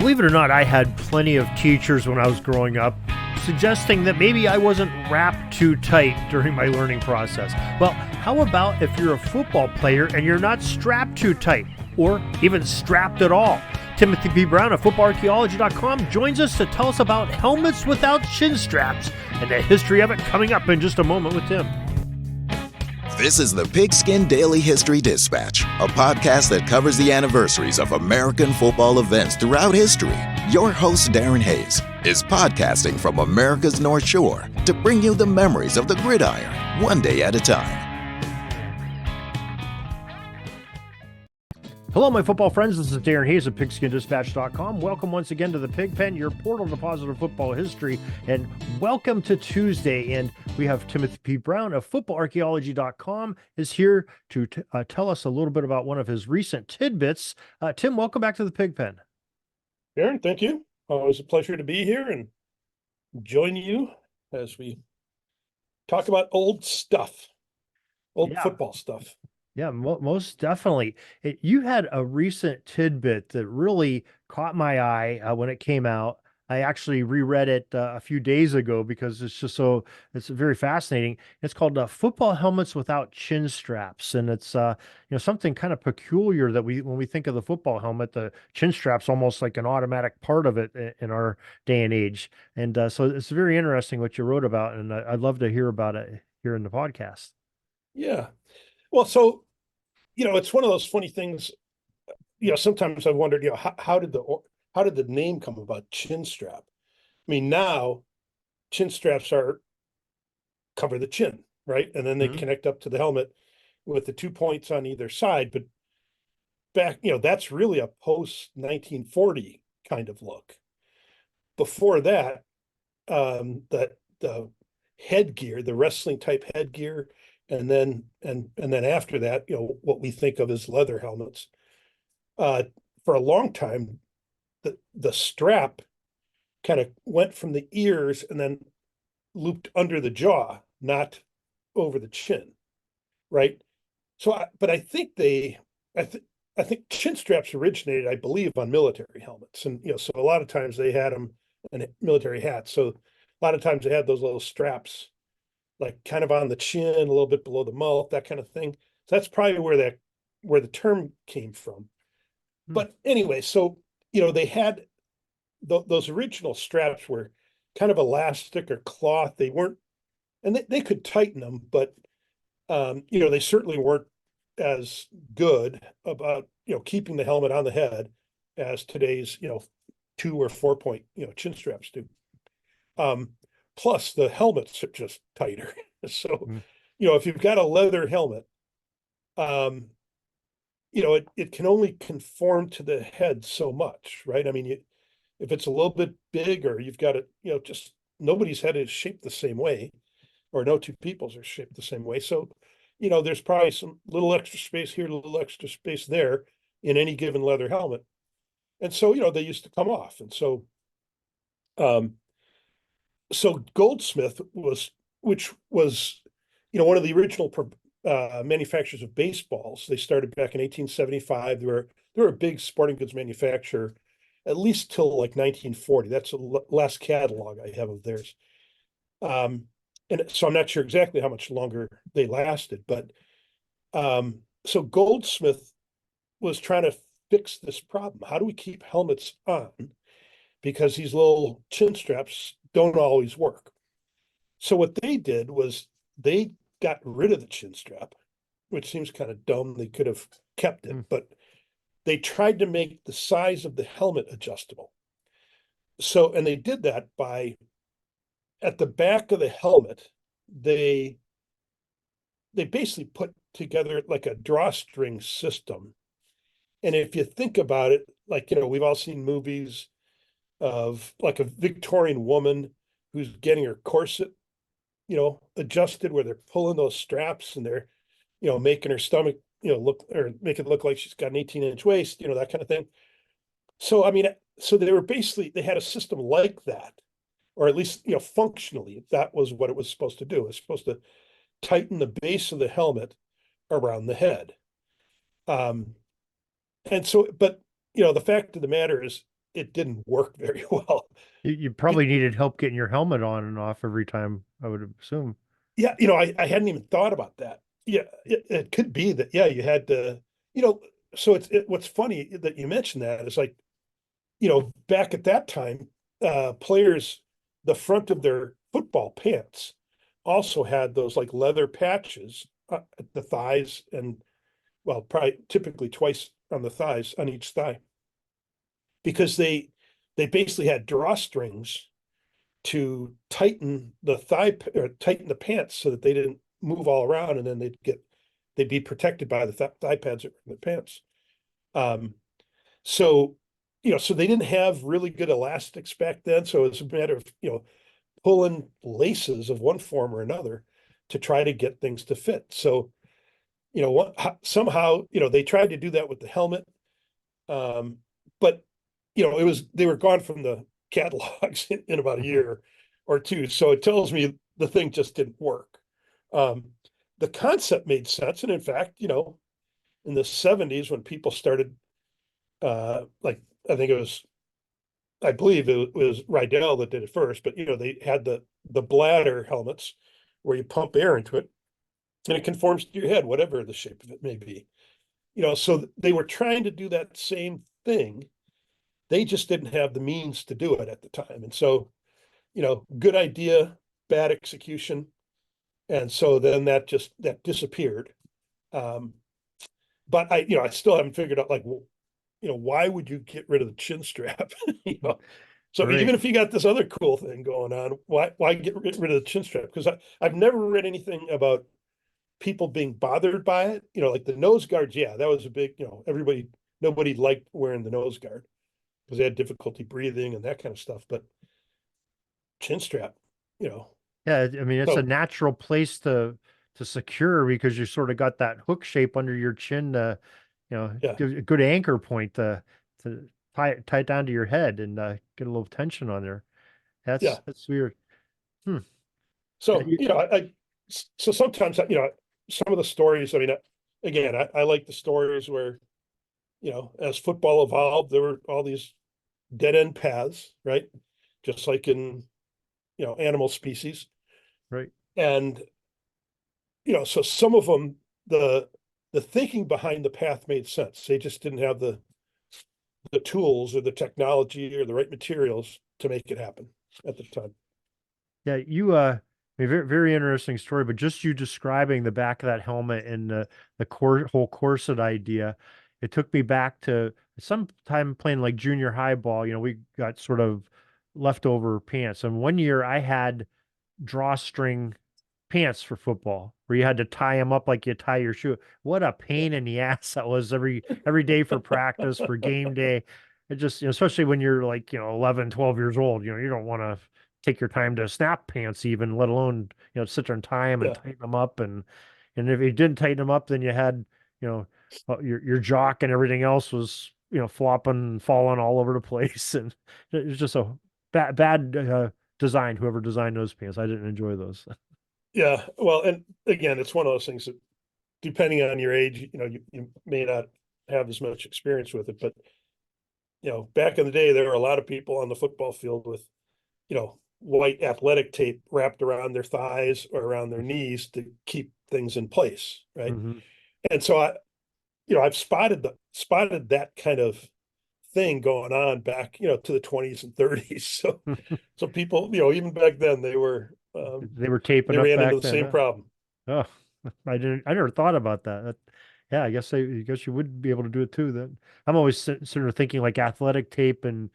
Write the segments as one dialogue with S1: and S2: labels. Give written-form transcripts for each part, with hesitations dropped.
S1: Believe it or not, I had plenty of teachers when I was growing up suggesting that maybe I wasn't wrapped too tight during my learning process. Well, how about if you're a football player and you're not strapped too tight or even strapped at all? Timothy P. Brown of FootballArchaeology.com joins us to tell us about helmets without chin straps and the history of it, coming up in just a moment with Tim.
S2: This is the Pigskin Daily History Dispatch, a podcast that covers the anniversaries of American football events throughout history. Your host, Darren Hayes, is podcasting from America's North Shore to bring you the memories of the gridiron, one day at a time.
S1: Hello, my football friends. This is Darren Hayes of PigskinDispatch.com. Welcome once again to the Pig Pen, your portal to positive football history, and welcome to Tuesday. And we have Timothy P. Brown of FootballArchaeology.com is here to tell us a little bit about one of his recent tidbits. Tim, welcome back to the Pig Pen.
S3: Darren, thank you. Always a pleasure to be here and join you as we talk about old stuff, football stuff.
S1: Yeah, most definitely. You had a recent tidbit that really caught my eye when it came out. I actually reread it a few days ago because it's very fascinating. It's called Football Helmets Without Chin Straps. And it's something kind of peculiar that when we think of the football helmet, the chin strap's almost like an automatic part of it in our day and age. And so it's very interesting what you wrote about, and I'd love to hear about it here in the podcast.
S3: Yeah. Well, so, it's one of those funny things, sometimes I've wondered, how did the name come about, Chinstrap? I mean, now chin straps cover the chin, right? And then they connect up to the helmet with the 2 points on either side. But back, that's really a post 1940 kind of look. Before that, the headgear, the wrestling type headgear, and then after that, what we think of as leather helmets. For a long time, the strap kind of went from the ears and then looped under the jaw, not over the chin, right? So, but I think I think chin straps originated, I believe, on military helmets, and so a lot of times they had them in military hats. So a lot of times they had those little straps, like kind of on the chin, a little bit below the mouth, that kind of thing. So that's probably where the term came from. But anyway, so they had those original straps were kind of elastic or cloth. They weren't, and they could tighten them, but they certainly weren't as good about keeping the helmet on the head as today's 2 or 4 point chin straps do. Plus the helmets are just tighter. So, if you've got a leather helmet, it can only conform to the head so much, right? I mean, if it's a little bit big, or you've got it, just nobody's head is shaped the same way, or no two people's are shaped the same way. So, there's probably some little extra space here, a little extra space there in any given leather helmet. And so, they used to come off. And so, Goldsmith which was, one of the original manufacturers of baseballs. They started back in 1875. They were a big sporting goods manufacturer, at least till like 1940. That's the last catalog I have of theirs. And so I'm not sure exactly how much longer they lasted, but so Goldsmith was trying to fix this problem. How do we keep helmets on? Because these little chin straps don't always work. So what they did was they got rid of the chin strap, which seems kind of dumb. They could have kept it, but they tried to make the size of the helmet adjustable. So, and they did that by, at the back of the helmet, they basically put together like a drawstring system. And if you think about it, like, we've all seen movies of like a Victorian woman who's getting her corset, adjusted, where they're pulling those straps and they're, making her stomach, look, or make it look like she's got an 18-inch waist, that kind of thing. So, I mean, so they had a system like that, or at least, functionally, that was what it was supposed to do. It was supposed to tighten the base of the helmet around the head. And so, but, the fact of the matter is, it didn't work very well.
S1: You probably needed help getting your helmet on and off every time, I would assume.
S3: Yeah, I hadn't even thought about that. Yeah, it could be that, yeah, you had to, so what's funny that you mentioned that is like, back at that time, players, the front of their football pants also had those like leather patches at the thighs and, well, probably typically twice on the thighs, on each thigh, because they basically had drawstrings to tighten the thigh or tighten the pants so that they didn't move all around, and then they'd be protected by the thigh pads in the pants. Um, so so they didn't have really good elastics back then. So it's a matter of pulling laces of one form or another to try to get things to fit. So somehow they tried to do that with the helmet, but they were gone from the catalogs in about a year or two. So it tells me the thing just didn't work. The concept made sense. And in fact, in the 70s, when people started, like, I believe it was Rydell that did it first, but they had the bladder helmets where you pump air into it and it conforms to your head, whatever the shape of it may be. So they were trying to do that same thing. They just didn't have the means to do it at the time. And so, good idea, bad execution. And so then that disappeared. But I still haven't figured out, like, why would you get rid of the chin strap? So
S1: Right.
S3: even if you got this other cool thing going on, why get rid of the chin strap? Because I've never read anything about people being bothered by it. Like the nose guards, yeah, that was a big, nobody liked wearing the nose guard because they had difficulty breathing and that kind of stuff. But chin strap, you know,
S1: Yeah, I mean it's a
S3: so
S1: natural place to secure because you sort of got that hook shape under your chin to,
S3: yeah,
S1: give a good anchor point to tie it down to your head and get a little tension on there.
S3: yeah.
S1: That's weird. Hmm. Yeah,
S3: So, so sometimes, some of the stories, I mean, again, I like the stories where, as football evolved, there were all these dead end paths, right? Just like in, animal species.
S1: right.
S3: And, so some of them, the thinking behind the path made sense. They just didn't have the tools or the technology or the right materials to make it happen at the time.
S1: Yeah, I mean, very, very interesting story, but just you describing the back of that helmet and the whole corset idea, it took me back to some time playing like junior high ball. We got sort of leftover pants. And one year I had drawstring pants for football where you had to tie them up like you tie your shoe. What a
S3: Yeah.
S1: pain in the ass that was every day for practice, for game day. It just, especially when you're like, 11, 12 years old, you don't want to take your time to snap pants even, let alone, sit there and tie them and
S3: Yeah.
S1: tighten them up. And if you didn't tighten them up, then you had, you know, your jock and everything else was, flopping and falling all over the place. And it was just a bad design, whoever designed those pants. I didn't enjoy those.
S3: Yeah. Well, and again, it's one of those things that depending on your age, you may not have as much experience with it, but back in the day, there were a lot of people on the football field with, white athletic tape wrapped around their thighs or around their knees to keep things in place, right?
S1: Hmm.
S3: And so I've spotted that kind of thing going on back, to the 20s and 30s. So people, even back then
S1: They were taping
S3: they
S1: up
S3: ran into
S1: back
S3: the
S1: then,
S3: same
S1: huh?
S3: problem.
S1: Oh, I never thought about that. Yeah, I guess you would be able to do it too then. I'm always sort of thinking like athletic tape and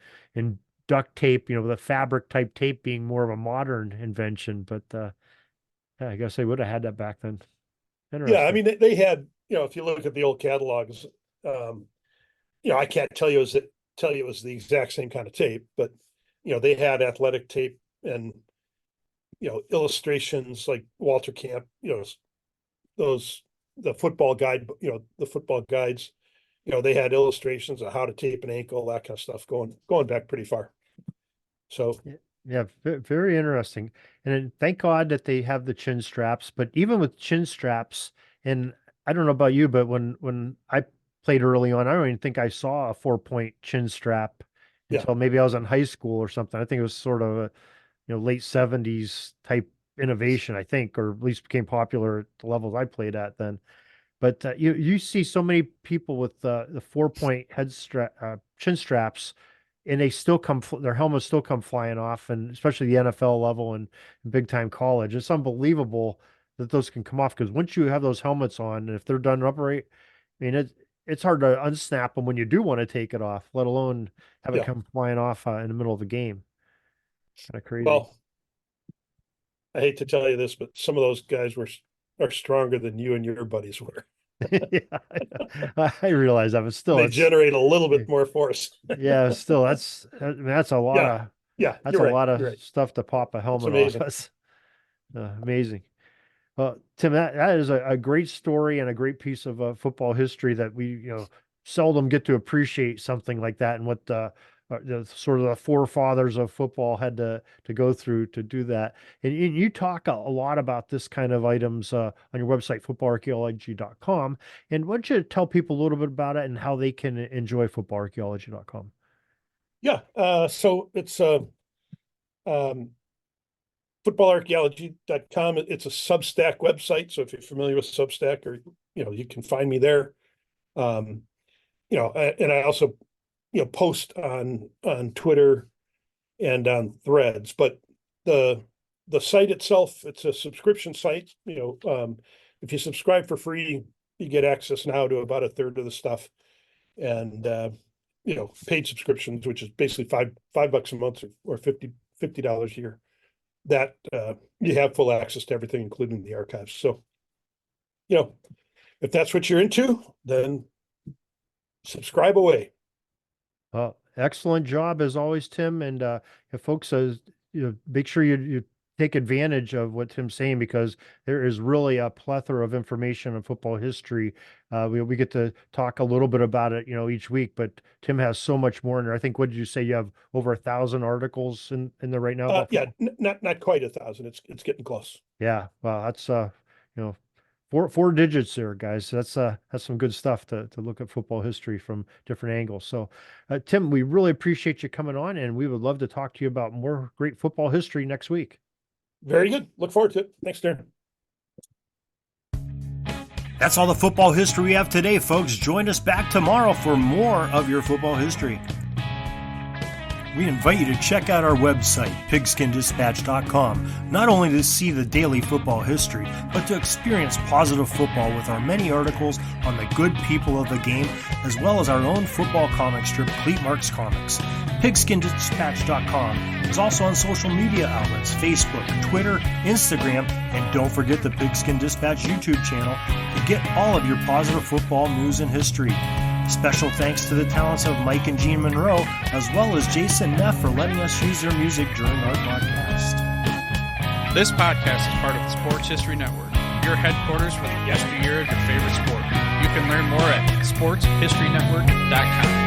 S1: duct tape, the fabric type tape being more of a modern invention, but yeah, I guess they would have had that back then.
S3: Yeah, I
S1: Interesting.
S3: mean they had, if you look at the old catalogs, um, I can't tell you it was the exact same kind of tape, but they had athletic tape and illustrations like Walter Camp, those the football guide, the football guides, they had illustrations of how to tape an ankle, that kind of stuff going back pretty far. So
S1: Yeah, yeah, very interesting. And then thank God that they have the chin straps. But even with chin straps, and I don't know about you, but when I played early on, I don't even think I saw a 4-point chin strap
S3: Yeah.
S1: until maybe I was in high school or something. I think it was sort of a, late 70s type innovation, I think, or at least became popular at the levels I played at then. But you see so many people with the 4-point chin straps, and they still their helmets still come flying off, and especially the NFL level and big time college. It's unbelievable that those can come off, because once you have those helmets on, and if they're done upright, I mean it's hard to unsnap them when you do want to take it off, let alone have it
S3: Yeah.
S1: come flying off in the middle of the game. Kind of crazy.
S3: Well, I hate to tell you this, but some of those guys are stronger than you and your buddies were.
S1: Yeah, I realize that, but still,
S3: They generate a little bit more force.
S1: yeah, still, I mean, that's a lot
S3: Yeah.
S1: of
S3: Yeah,
S1: that's
S3: you're
S1: a
S3: right.
S1: lot
S3: You're
S1: of
S3: right.
S1: stuff to pop a helmet off.
S3: amazing.
S1: That's amazing. Well, Tim, that is a great story and a great piece of football history that we, seldom get to appreciate something like that, and what the sort of the forefathers of football had to go through to do that. And you talk a lot about this kind of items on your website, footballarchaeology.com. And why don't you tell people a little bit about it and how they can enjoy footballarchaeology.com?
S3: Yeah. So it's footballarchaeology.com. It's a Substack website. So if you're familiar with Substack, or, you can find me there. And I also, post on Twitter and on Threads, but the site itself, it's a subscription site. If you subscribe for free, you get access now to about a third of the stuff. And paid subscriptions, which is basically $5 a month, or $50 a year, that you have full access to everything, including the archives. So, if that's what you're into, then subscribe away.
S1: Excellent job as always, Tim. And if folks, make sure you take advantage of what Tim's saying, because there is really a plethora of information on football history. We get to talk a little bit about it, each week, but Tim has so much more in there. I think, what did you say? You have over 1,000 articles in there right now?
S3: Yeah, not quite 1,000. It's getting close.
S1: Yeah. Well, that's four digits there, guys. That's some good stuff to look at football history from different angles. So, Tim, we really appreciate you coming on, and we would love to talk to you about more great football history next week.
S3: Very good. Look forward to it. Thanks, Darren.
S4: That's all the football history we have today, folks. Join us back tomorrow for more of your football history. We invite you to check out our website, pigskindispatch.com, not only to see the daily football history, but to experience positive football with our many articles on the good people of the game, as well as our own football comic strip, Cleat Marks Comics. Pigskindispatch.com is also on social media outlets, Facebook, Twitter, Instagram, and don't forget the Pigskin Dispatch YouTube channel to get all of your positive football news and history. Special thanks to the talents of Mike and Gene Monroe, as well as Jason Neff, for letting us use their music during our podcast.
S5: This podcast is part of the Sports History Network, your headquarters for the yesteryear of your favorite sport. You can learn more at sportshistorynetwork.com.